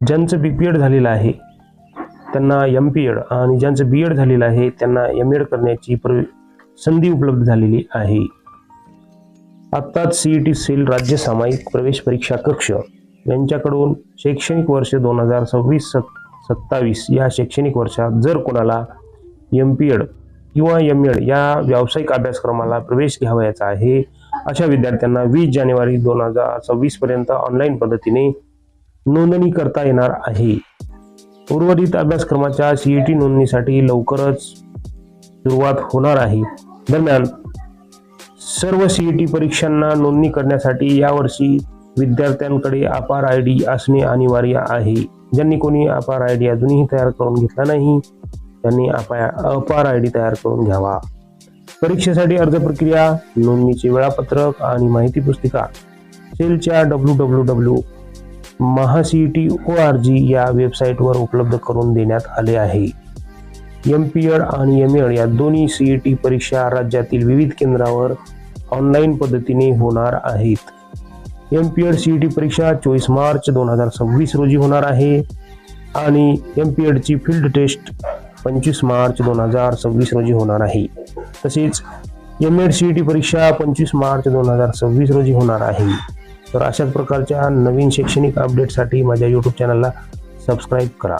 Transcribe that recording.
ज्यांचं BPED झालेलं आहे त्यांना MPED आणि ज्यांचं BEd झालेलं आहे त्यांना MEd करण्याची संधी उपलब्ध झालेली आहे। आत्ताच CET सेल राज्य सामायिक प्रवेश परीक्षा कक्ष यांच्याकडून शैक्षणिक वर्ष 2026-27 या शैक्षणिक वर्षात जर कोणाला MPED किंवा MEd या व्यावसायिक अभ्यासक्रमाला प्रवेश घ्यावयाचा आहे अशा विद्यार्थ्यांना 20 जानेवारी 2026 पर्यंत ऑनलाईन पद्धतीने नोंदणी करता येणार आहे। उर्वरित अभ्यासक्रमाच्या CET नोंदणीसाठी लवकरच सुरुवात होणार आहे। दरम्यान सर्व CET परीक्षांना नोंदणी करण्यासाठी यावर्षी विद्यार्थ्यांकडे अपार ID असणे अनिवार्य आहे। ज्यांनी कोणी अपार ID अजूनही तयार करून घेतला नाही त्यांनी अपार ID तयार करून घ्यावा। परीक्षेसाठी अर्ज प्रक्रिया, नोंदणीचे वेळापत्रक आणि माहिती पुस्तिका सेलच्या www.mahaCET.org या वेबसाईटवर उपलब्ध करून देण्यात आले आहे। MPED आणि MED या दोन्ही CET परीक्षा राज्यातील विविध केंद्रावर ऑनलाईन पद्धतीने होणार आहेत। MPED CET परीक्षा 24 मार्च 2026 रोजी होणार आहे आणि MPED ची फील्ड टेस्ट 25 मार्च 2026 रोजी होणार आहे। तसेच MED CET परीक्षा 25 मार्च 2026 रोजी होणार आहे। तर अशाच प्रकारच्या नवीन शैक्षणिक अपडेटसाठी माझ्या YouTube चॅनलला सबस्क्राईब करा।